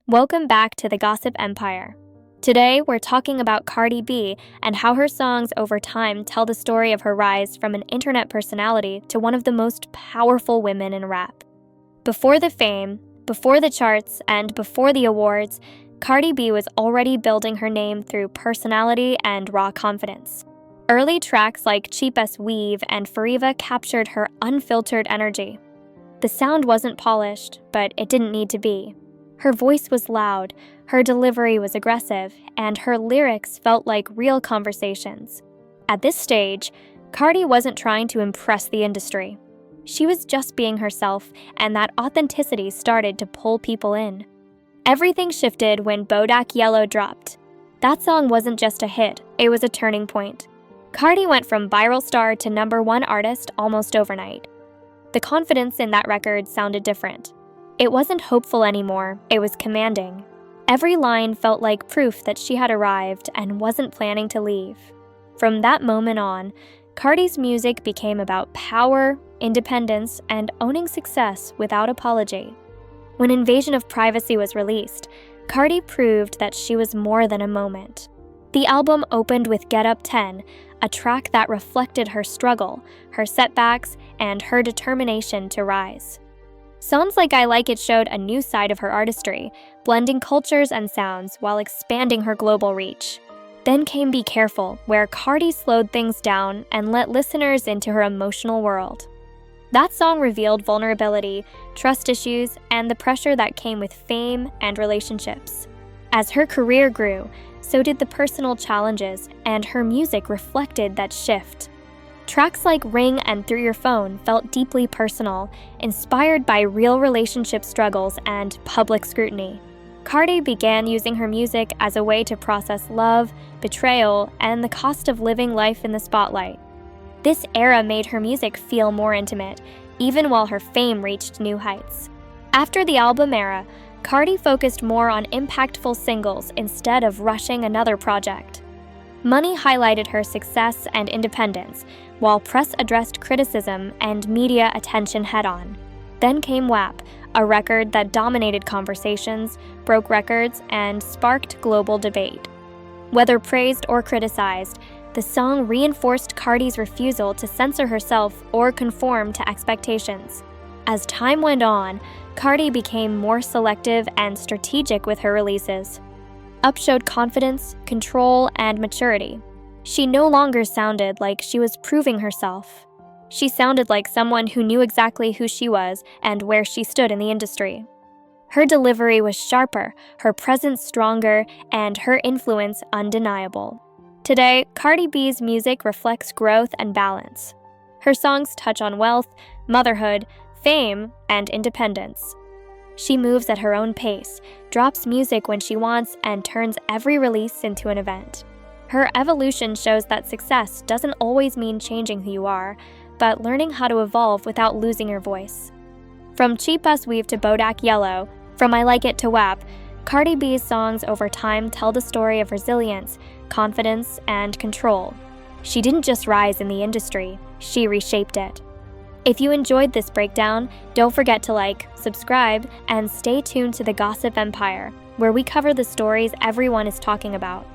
Welcome back to the Gossip Empire. Today, we're talking about Cardi B and how her songs over time tell the story of her rise from an internet personality to one of the most powerful women in rap. Before the fame, before the charts, and before the awards, Cardi B was already building her name through personality and raw confidence. Early tracks like Cheap as Weave and Forever captured her unfiltered energy. The sound wasn't polished, but it didn't need to be. Her voice was loud, her delivery was aggressive, and her lyrics felt like real conversations. At this stage, Cardi wasn't trying to impress the industry. She was just being herself, and that authenticity started to pull people in. Everything shifted when Bodak Yellow dropped. That song wasn't just a hit, it was a turning point. Cardi went from viral star to #1 artist almost overnight. The confidence in that record sounded different. It wasn't hopeful anymore, it was commanding. Every line felt like proof that she had arrived and wasn't planning to leave. From that moment on, Cardi's music became about power, independence, and owning success without apology. When Invasion of Privacy was released, Cardi proved that she was more than a moment. The album opened with Get Up 10, a track that reflected her struggle, her setbacks, and her determination to rise. Songs like I Like It showed a new side of her artistry, blending cultures and sounds while expanding her global reach. Then came Be Careful, where Cardi slowed things down and let listeners into her emotional world. That song revealed vulnerability, trust issues, and the pressure that came with fame and relationships. As her career grew, so did the personal challenges, and her music reflected that shift. Tracks like Ring and Through Your Phone felt deeply personal, inspired by real relationship struggles and public scrutiny. Cardi began using her music as a way to process love, betrayal, and the cost of living life in the spotlight. This era made her music feel more intimate, even while her fame reached new heights. After the album era, Cardi focused more on impactful singles instead of rushing another project. Money highlighted her success and independence, while press addressed criticism and media attention head-on. Then came WAP, a record that dominated conversations, broke records, and sparked global debate. Whether praised or criticized, the song reinforced Cardi's refusal to censor herself or conform to expectations. As time went on, Cardi became more selective and strategic with her releases. Up showed confidence, control, and maturity. She no longer sounded like she was proving herself. She sounded like someone who knew exactly who she was and where she stood in the industry. Her delivery was sharper, her presence stronger, and her influence undeniable. Today, Cardi B's music reflects growth and balance. Her songs touch on wealth, motherhood, fame, and independence. She moves at her own pace, drops music when she wants, and turns every release into an event. Her evolution shows that success doesn't always mean changing who you are, but learning how to evolve without losing your voice. From Cheap as Weave to Bodak Yellow, from I Like It to WAP, Cardi B's songs over time tell the story of resilience, confidence, and control. She didn't just rise in the industry, she reshaped it. If you enjoyed this breakdown, don't forget to like, subscribe, and stay tuned to the Gossip Empire, where we cover the stories everyone is talking about.